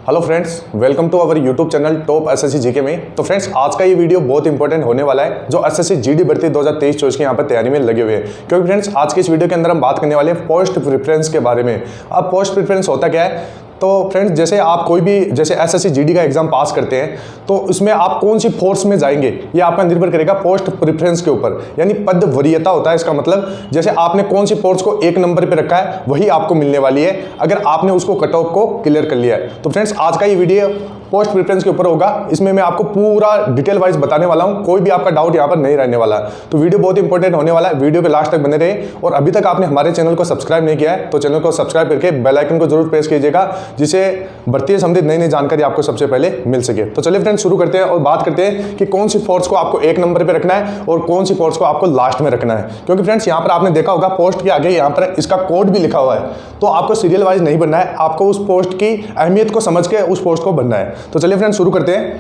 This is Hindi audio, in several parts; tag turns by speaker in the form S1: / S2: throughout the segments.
S1: Hello friends, welcome to our YouTube channel top SSC GK में। तो फ्रेंड्स, आज का ये वीडियो बहुत इंपॉर्टेंट होने वाला है जो एसएससी जीडी भर्ती 2023-24 की यहाँ पर तैयारी में लगे हुए हैं। क्योंकि फ्रेंड्स, आज के इस वीडियो के अंदर हम बात करने वाले हैं पोस्ट प्रेफरेंस के बारे में। अब पोस्ट प्रेफरेंस होता क्या है? तो फ्रेंड्स, जैसे आप कोई भी जैसे एसएससी जीडी का एग्जाम पास करते हैं तो उसमें आप कौन सी फोर्स में जाएंगे ये आपका निर्भर करेगा पोस्ट प्रेफरेंस के ऊपर। यानी पद वरीयता होता है इसका मतलब, जैसे आपने कौन सी फोर्स को एक नंबर पे रखा है वही आपको मिलने वाली है अगर आपने उसको कट ऑफ को क्लियर कर लिया है। तो फ्रेंड्स, आज का ये वीडियो पोस्ट प्रेफरेंस के ऊपर होगा। इसमें मैं आपको पूरा डिटेल वाइज बताने वाला हूं, कोई भी आपका डाउट यहाँ पर नहीं रहने वाला। तो वीडियो बहुत इंपॉर्टेंट होने वाला है, वीडियो के लास्ट तक बने रहे। और अभी तक आपने हमारे चैनल को सब्सक्राइब नहीं किया है तो चैनल को सब्सक्राइब करके बेल आइकन को जरूर प्रेस कीजिएगा, जिससे भर्ती से संबंधित नई नई जानकारी आपको सबसे पहले मिल सके। तो चलिए फ्रेंड्स, शुरू करते हैं और बात करते हैं कि कौन सी फोर्स को आपको एक नंबर पर रखना है और कौन सी फोर्स को आपको लास्ट में रखना है। क्योंकि फ्रेंड्स, यहाँ पर आपने देखा होगा पोस्ट के आगे यहाँ पर इसका कोड भी लिखा हुआ है, तो आपको सीरियल वाइज नहीं बनना है, आपको उस पोस्ट की अहमियत को समझ के उस पोस्ट को बनना है। तो चलिए फ्रेंड्स, शुरू करते हैं।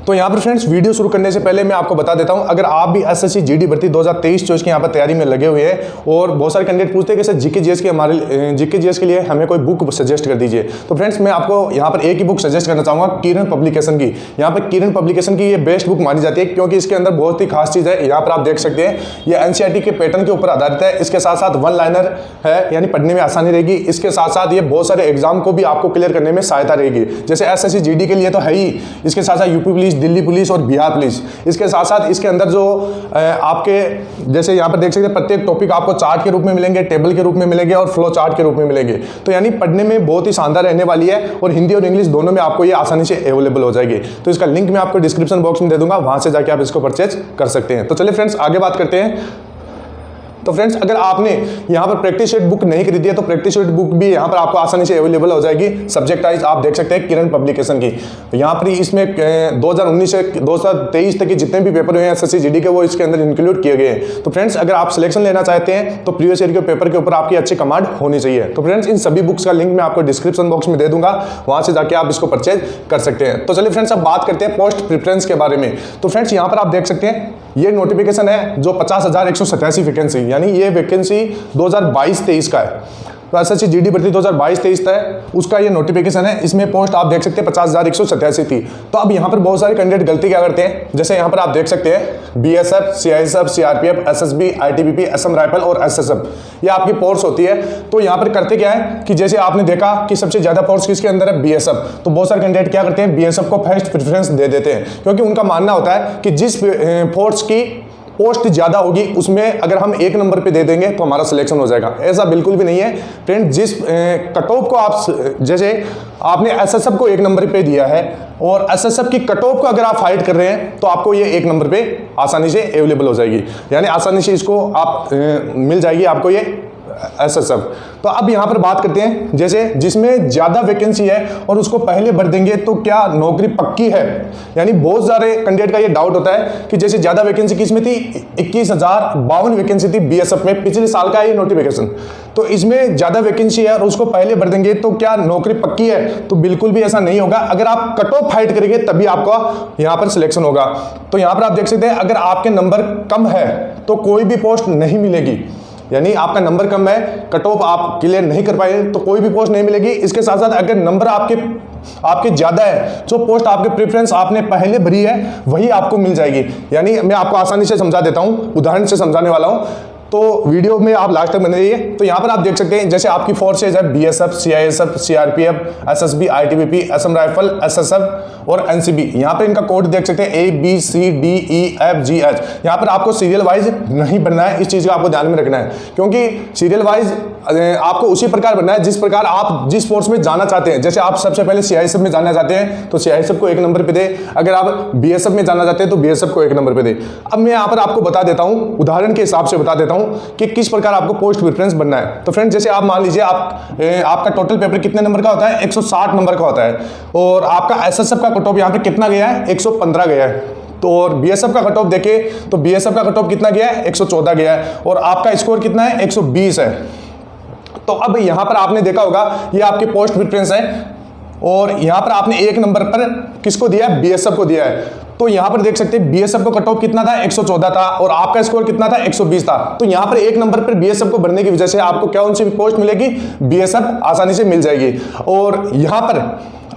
S1: तो यहाँ पर फ्रेंड्स, वीडियो शुरू करने से पहले मैं आपको बता देता हूँ, अगर आप भी एसएससी जीडी भर्ती 2023-24 की यहाँ पर तैयारी में लगे हुए हैं और बहुत सारे कैंडिडेट पूछते हैं कि सर जीके जीएस के हमारे जीके जीएस के लिए हमें कोई बुक सजेस्ट कर दीजिए। तो फ्रेंड्स, मैं आपको यहाँ पर एक ही बुक सजेस्ट करना चाहूँगा, किरण पब्लिकेशन की। यहाँ पर किरण पब्लिकेशन की ये बेस्ट बुक मानी जाती है क्योंकि इसके अंदर बहुत ही खास चीज़ है। यहाँ पर आप देख सकते हैं, ये एनसीईआरटी के पैटर्न के ऊपर आधारित है। इसके साथ साथ वन लाइनर है, यानी पढ़ने में आसानी रहेगी। इसके साथ साथ ये बहुत सारे एग्जाम को भी आपको क्लियर करने में सहायता रहेगी। जैसे एसएससी जीडी के लिए तो है ही, इसके साथ साथ यूपी पुलिस, दिल्ली पुलिस और बिहार पुलिस। इसके साथ साथ इसके अंदर जो आपके जैसे यहाँ पर देख सकते हैं, प्रत्येक टॉपिक आपको चार्ट के रूप में मिलेंगे, टेबल के रूप में मिलेंगे और फ्लो चार्ट के रूप में मिलेंगे। तो यानी पढ़ने में बहुत ही शानदार रहने वाली है और हिंदी और इंग्लिश दोनों में आपको ये आसानी से अवेलेबल हो जाएगी। तो इसका लिंक मैं आपको डिस्क्रिप्शन बॉक्स में दे दूंगा, वहां से जाके आप इसको परचेज कर सकते हैं। तो चलिए फ्रेंड्स, आगे बात करते हैं। तो फ्रेंड्स, अगर आपने यहाँ पर प्रैक्टिस शीट बुक नहीं खरीदी है तो प्रैक्टिस शीट बुक भी यहाँ पर आपको आसानी से अवेलेबल हो जाएगी। सब्जेक्ट वाइज आप देख सकते हैं किरण पब्लिकेशन की। तो यहाँ पर इसमें 2019 से 2023 तक के जितने भी पेपर हुए हैं एसएससी जीडी के, वो इसके अंदर इंक्लूड किए गए हैं। तो फ्रेंड्स, अगर आप सिलेक्शन लेना चाहते हैं तो प्रीवियस ईयर के पेपर के ऊपर आपकी अच्छी कमांड होनी चाहिए। तो फ्रेंड्स, इन सभी बुक्स का लिंक मैं आपको डिस्क्रिप्शन बॉक्स में दे दूंगा, वहां से जाके आप इसको परचेज कर सकते हैं। तो चलिए फ्रेंड्स, अब बात करते हैं पोस्ट प्रेफरेंस के बारे में। तो फ्रेंड्स, यहाँ पर आप देख सकते हैं, ये नोटिफिकेशन है जो 50,187 वैकेंसी, यानी ये वैकेंसी 2022-23 का है। तो एसएससी जीडी भर्ती 2022-23 है, उसका ये नोटिफिकेशन है। इसमें पोस्ट आप देख सकते हैं 50,187 थी। तो अब यहाँ पर बहुत सारे कैंडिडेट गलती क्या करते हैं, जैसे यहाँ पर आप देख सकते हैं BSF, CISF, CRPF, SSB, ITBP, Assam rifle और एसएसएफ, ये आपकी फोर्स होती है। तो यहाँ पर करते क्या है कि जैसे आपने देखा कि सबसे ज्यादा फोर्स किसके अंदर है, बीएसएफ। तो बहुत सारे कैंडिडेट क्या करते हैं, बीएसएफ को फर्स्ट प्रेफरेंस दे देते हैं, क्योंकि उनका मानना होता है कि जिस फोर्स की पोस्ट ज्यादा होगी उसमें अगर हम एक नंबर पे दे देंगे तो हमारा सिलेक्शन हो जाएगा। ऐसा बिल्कुल भी नहीं है फ्रेंड। जिस कट ऑफ को आप, जैसे आपने एसएसएफ को एक नंबर पे दिया है और एसएसएफ की कट ऑफ को अगर आप फाइट कर रहे हैं तो आपको ये एक नंबर पे आसानी से अवेलेबल हो जाएगी, यानी आसानी से इसको आप मिल जाएगी आपको ये एसएसएफ। तो अब यहाँ पर बात करते हैं, जैसे जिसमें ज्यादा वैकेंसी है और उसको पहले भर देंगे तो क्या नौकरी पक्की है। यानी बहुत सारे कैंडिडेट का ये डाउट होता है कि जैसे ज्यादा वैकेंसी किसमें थी, 21,052 वैकेंसी थी बीएसएफ में, पिछले साल का ये नोटिफिकेशन। तो इसमें ज्यादा वैकेंसी है और उसको पहले भर देंगे तो क्या नौकरी पक्की है, तो बिल्कुल भी ऐसा नहीं होगा। अगर आप कट ऑफ फाइट करेंगे तभी आपका यहाँ पर सिलेक्शन होगा। तो यहाँ पर आप देख सकते हैं, अगर आपके नंबर कम है तो कोई भी पोस्ट नहीं मिलेगी, यानी आपका नंबर कम है, कट ऑफ आप क्लियर नहीं कर पाए तो कोई भी पोस्ट नहीं मिलेगी। इसके साथ साथ अगर नंबर आपके ज्यादा है, जो पोस्ट आपके प्रेफरेंस आपने पहले भरी है वही आपको मिल जाएगी। यानी मैं आपको आसानी से समझा देता हूं, उदाहरण से समझाने वाला हूं, तो वीडियो में आप लास्ट तक बने रहिए। तो यहाँ पर आप देख सकते हैं, जैसे आपकी फोर्सेज है BSF, CISF, CRPF, SSB, ITBP, Assam rifle, SSF और एनसीबी। यहाँ पर इनका कोड देख सकते हैं ABCDEFGH। यहाँ पर आपको सीरियल वाइज नहीं बनना है, इस चीज का आपको ध्यान में रखना है, क्योंकि सीरियल वाइज आपको उसी प्रकार बनना है जिस प्रकार आप जिस फोर्स में जाना चाहते हैं। जैसे आप सबसे पहले सीआईएसएफ में जाना चाहते हैं तो सीआईएसएफ को एक नंबर पे दे, अगर आप बीएसएफ में जाना चाहते हैं तो बीएसएफ को एक नंबर पे दे। अब मैं यहाँ पर आपको बता देता हूँ, उदाहरण के हिसाब से बता देता हूँ कि किस प्रकार आपको पोस्ट प्रेफरेंस बनना है। तो फ्रेंड, जैसे आप मान लीजिए आपका टोटल पेपर कितने नंबर का होता है, 160 नंबर का होता है, और आपका एसएसएफ का कट ऑफ यहाँ पे कितना गया है, 115 गया है। तो और बीएसएफ का कट ऑफ देखे तो बीएसएफ का कट ऑफ कितना गया है, 114 गया है, और आपका स्कोर कितना है, 120 है। तो अब यहां पर आपने देखा होगा ये आपकी पोस्ट प्रेफरेंस है और यहां पर आपने एक नंबर पर किसको दिया है, बीएसएफ को दिया है। तो यहाँ पर देख सकते हैं बीएसएफ को कट ऑफ कितना था, 114 था, और आपका स्कोर कितना था, 120 था। तो यहाँ पर एक नंबर पर बीएसएफ को बढ़ने की वजह से आपको कौन सी पोस्ट मिलेगी, बीएसएफ आसानी से मिल जाएगी। और यहाँ पर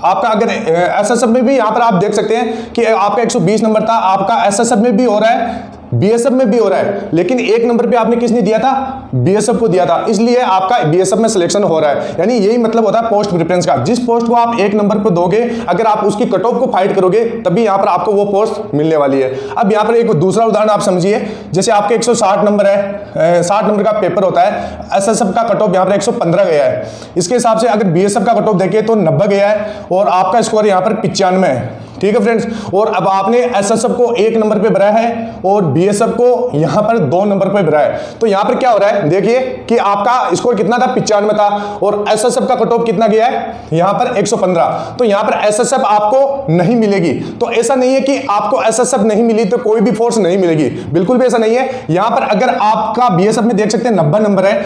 S1: आपका अगर एसएसएफ में भी यहाँ पर आप देख सकते हैं कि आपका 120 नंबर था, आपका एसएसएफ में भी हो रहा है, बीएसएफ में भी हो रहा है, लेकिन एक नंबर पे आपने किसने दिया था, बीएसएफ को दिया था, इसलिए आपका बीएसएफ में सिलेक्शन हो रहा है। यानी यही मतलब होता है पोस्ट प्रेफरेंस का। जिस पोस्ट को आप एक नंबर पे दोगे, अगर आप उसकी कट ऑफ को फाइट करोगे तभी यहाँ पर आपको वो पोस्ट मिलने वाली है। अब यहाँ पर एक दूसरा उदाहरण आप समझिए, जैसे आपके 160 नंबर है, 60 नंबर का पेपर होता है, एसएसएफ का कट ऑफ यहाँ पर 115 गया है। इसके हिसाब से अगर बीएसएफ का कट ऑफ देखें तो 90 गया है और आपका स्कोर यहाँ पर 95 है। ठीक है फ्रेंड्स, और अब आपने एसएसएफ को एक नंबर पे भरा है और बीएसएफ को यहां पर 2 नंबर पे भरा है। तो यहां पर क्या हो रहा है, देखिए कि आपका स्कोर कितना था, 95 था, और एसएसएफ का कट ऑफ कितना गया है, यहां पर 115। तो यहां पर एसएसएफ आपको नहीं मिलेगी। तो ऐसा नहीं है कि आपको एसएसएफ नहीं मिली तो कोई भी फोर्स नहीं मिलेगी, बिल्कुल भी ऐसा नहीं है। यहां पर अगर आपका बीएसएफ में देख सकते हैं 90 नंबर है,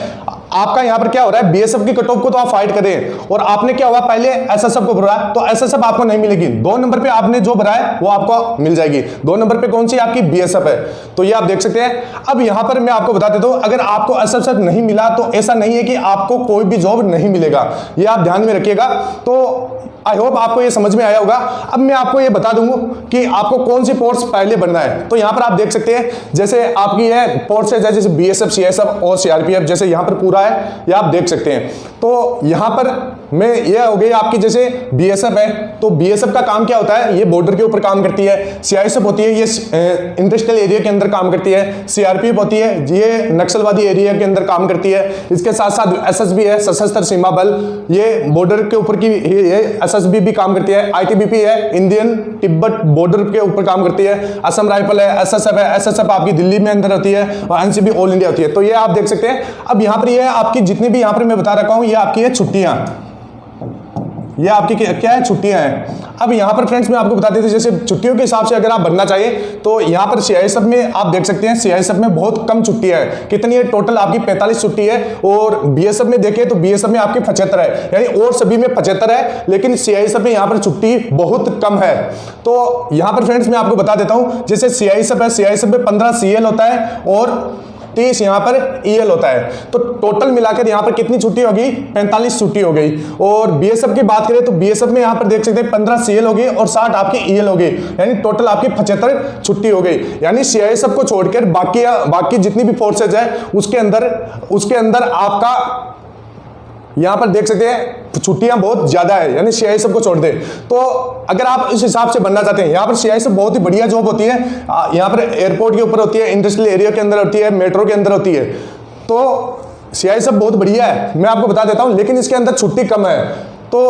S1: आपका यहां पर क्या हो रहा है, बीएसएफ की कट ऑफ को तो आप फाइट कर रहे हैं और आपने क्या हुआ, पहले एसएसएफ को भरा, तो एसएसएफ आपको नहीं मिलेगी। 2 नंबर पे आपने जो भरा है वो आपको मिल जाएगी। 2 नंबर पे कौन सी आपकी, बीएसएफ है। तो ये आप देख सकते हैं। अब यहां पर मैं आपको बता देता हूं, अगर आपको एसएसएफ नहीं मिला तो ऐसा नहीं है कि आपको कोई भी जॉब नहीं मिलेगा, ये आप ध्यान में रखिएगा। तो आई होप आपको ये समझ में आया होगा। अब मैं आपको ये बता दूंगा कि आपको कौन सी पोस्ट पहले बनना है। तो यहां पर आप देख सकते हैं, जैसे आपकी है पोस्ट है, जैसे बीएसएफ, सीआईएसएफ और सीआरपीएफ, जैसे यहां पर पूरा है, ये आप देख सकते हैं। तो यहां पर में ये हो गई आपकी, जैसे बीएसएफ है, तो बीएसएफ का काम क्या होता है, ये बॉर्डर के ऊपर काम करती है। सीआईएसएफ होती है, ये इंडस्ट्रियल एरिया के अंदर काम करती है। सीआरपीएफ होती है, ये नक्सलवादी एरिया के अंदर काम करती है। इसके साथ साथ एसएसबी है, सशस्त्र सीमा बल, ये बॉर्डर के ऊपर की एसएसबी भी काम करती है। आईटीबीपी है, इंडियन तिब्बत बॉर्डर के ऊपर काम करती है। असम राइफल है, एसएसएफ है, एसएसएफ आपकी दिल्ली में अंदर होती है, और एनसीबी ऑल इंडिया होती है। तो ये आप देख सकते हैं। अब यहां पर ये आपकी जितनी भी यहां पर मैं बता रखा हूं, ये आपकी है छुट्टियां, ये आपकी क्या है, छुट्टियां हैं। अब यहां पर फ्रेंड्स मैं आपको बता देता हूं, जैसे छुट्टियों के हिसाब से अगर आप भरना चाहिए तो यहां पर सीआईएसएफ में आप देख सकते हैं, सीआईएसएफ में बहुत कम छुट्टियां है। कितनी है, टोटल आपकी 45 छुट्टी है। और बीएसएफ में देखें तो बीएसएफ में आपकी 75 है, यानी और सभी में 75 है, लेकिन सीआईएसएफ में यहां पर छुट्टी बहुत कम है। तो यहां पर फ्रेंड्स मैं आपको बता देता हूं, जैसे सीआईएसएफ है, सीआईएसएफ में 15 सीएल होता है और 30 यहां पर ईएल होता है। तो टोटल मिलाकर यहां पर कितनी छुट्टी होगी, 45 छुट्टी हो गई। और बीएसएफ की बात करें तो बीएसएफ में यहां पर देख सकते हैं 15 सीएल हो गई और 60 आपकी ईएल हो गई, यानी टोटल आपकी 75 छुट्टी हो गई। यानी सीआईएसएफ को छोड़कर बाकी जितनी भी फोर्सेज है उसके अंदर आपका यहां पर देख सकते हैं छुट्टियां बहुत ज्यादा है, यानी सीआईएसएफ को छोड़ दे। तो अगर आप इस हिसाब से बनना चाहते हैं, यहां पर सीआईएसएफ बहुत ही बढ़िया जॉब होती है। यहां पर एयरपोर्ट के ऊपर होती है, इंडस्ट्रियल एरिया के अंदर होती है, मेट्रो के अंदर होती है। तो सीआईएसएफ बहुत बढ़िया है, मैं आपको बता देता हूं, लेकिन इसके अंदर छुट्टी कम है। तो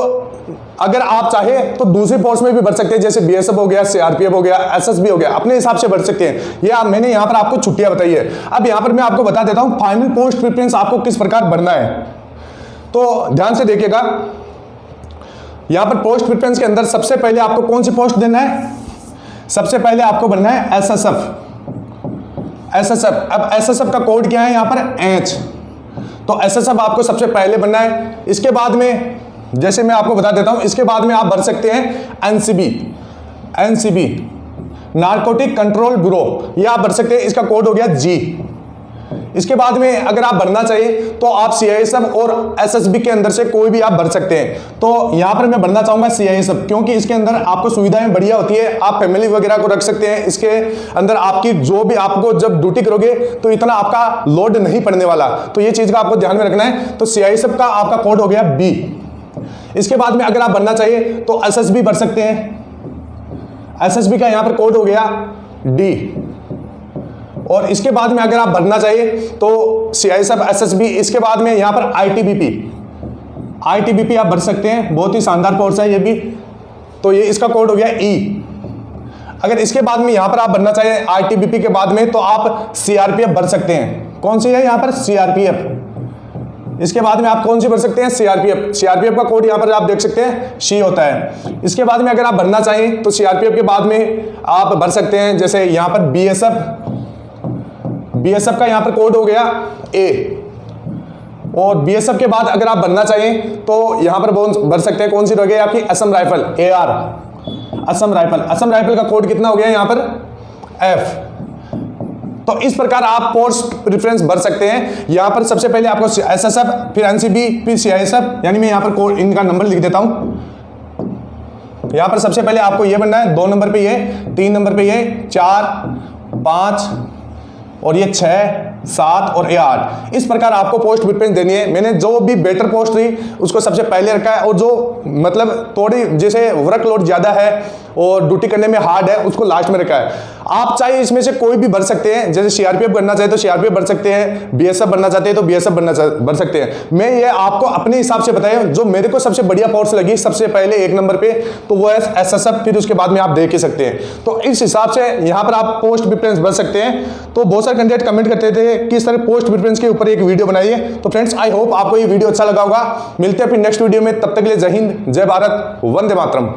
S1: अगर आप चाहे तो दूसरी फोर्स में भी बढ़ सकते हैं, जैसे बीएसएफ हो गया, सीआरपीएफ हो गया, एसएसबी हो गया, अपने हिसाब से बढ़ सकते हैं। ये मैंने यहां पर आपको छुट्टियां बताई है। अब यहां पर मैं आपको बता देता हूं फाइनल पोस्ट प्रेफरेंस आपको किस प्रकार बढ़ना है। तो ध्यान से देखिएगा, यहां पर पोस्ट प्रेफरेंस के अंदर सबसे पहले आपको कौन सी पोस्ट देना है, सबसे पहले आपको बनना है एसएसएफ। एसएसएफ, अब एसएसएफ का कोड क्या है यहां पर, एच। तो एसएसएफ आपको सबसे पहले बनना है। इसके बाद में जैसे मैं आपको बता देता हूं, इसके बाद में आप भर सकते हैं NCB, NCB narcotic control bureau, ये आप भर सकते हैं, इसका कोड हो गया जी। इसके बाद में अगर आप भरना चाहिए तो आप सीआईएसएफ और एसएसबी के अंदर से कोई भी आप भर सकते हैं। तो यहां पर मैं भरना चाहूंगा सीआईएसएफ, क्योंकि इसके अंदर आपको सुविधाएं बढ़िया होती है, आप फैमिली वगैरह को रख सकते हैं। इसके अंदर आपकी जो भी आपको जब ड्यूटी करोगे तो इतना आपका लोड नहीं पड़ने वाला, तो ये चीज का आपको ध्यान में रखना है। तो सीआईएसएफ का आपका कोड हो गया बी। इसके बाद में अगर आप भरना चाहिए तो एसएसबी भर सकते हैं, एसएसबी का यहां पर कोड हो गया डी। और इसके बाद में अगर आप भरना चाहिए तो सीआईएसएफ, एसएसबी, इसके बाद में यहां पर आईटीबीपी, आईटीबीपी आप भर सकते हैं, बहुत ही शानदार कोर्स है ये भी। तो ये इसका कोड हो गया ई। अगर इसके बाद में यहां पर आप भरना चाहिए आईटीबीपी के बाद में तो आप सीआरपीएफ भर सकते हैं। कौन सी है यहां पर, सीआरपीएफ। इसके बाद में आप कौन सी भर सकते हैं, सीआरपीएफ। सीआरपीएफ का कोड यहां पर आप देख सकते हैं सी होता है। इसके बाद में अगर आप भरना चाहें तो सीआरपीएफ के बाद में आप भर सकते हैं, जैसे यहां पर बीएसएफ, बीएसएफ का यहां पर कोड हो गया ए। और बीएसएफ के बाद अगर आप भरना चाहिए तो यहां पर भर सकते हैं, कौन सी रह गई आपकी, Assam rifle, AR. Assam rifle. Assam rifle का कोड कितना हो गया यहाँ पर F। तो इस प्रकार आप पोस्ट प्रेफरेंस भर सकते हैं। यहां पर सबसे पहले आपको SSF, फिर NCB, फिर CISF, यानी मैं यहां पर कोड इनका नंबर लिख देता हूं। यहां पर सबसे पहले आपको ये बनना है, 2 नंबर पे ये, 3 नंबर पे ये, 4, 5 और ये 6, 7 और ये 8। इस प्रकार आपको पोस्ट प्रेफरेंस देनी है। मैंने जो भी बेटर पोस्ट थी उसको सबसे पहले रखा है, और जो मतलब थोड़ी जैसे वर्कलोड ज्यादा है और ड्यूटी करने में हार्ड है उसको लास्ट में रखा है। आप चाहे इसमें से कोई भी भर सकते हैं, जैसे CRPF बनना चाहे तो CRPF भर सकते हैं, BSF बनना चाहते हैं तो BSF भर सकते हैं। मैं ये आपको अपने हिसाब से बताया, जो मेरे को सबसे बढ़िया पोस्ट लगी सबसे पहले 1 नंबर पे, तो वो है SSF, फिर उसके बाद में आप देख ही सकते हैं। तो इस हिसाब से यहाँ पर आप पोस्ट प्रेफरेंस भर सकते हैं। तो बहुत सारे कैंडिडेट कमेंट करते थे कि इस तरह पोस्ट प्रेफरेंस के ऊपर एक वीडियो बनाइए। तो फ्रेंड्स, आई होप आपको ये वीडियो अच्छा लगा होगा। मिलते हैं फिर नेक्स्ट वीडियो में, तब तक के लिए जय हिंद, जय भारत, वंदे मातरम।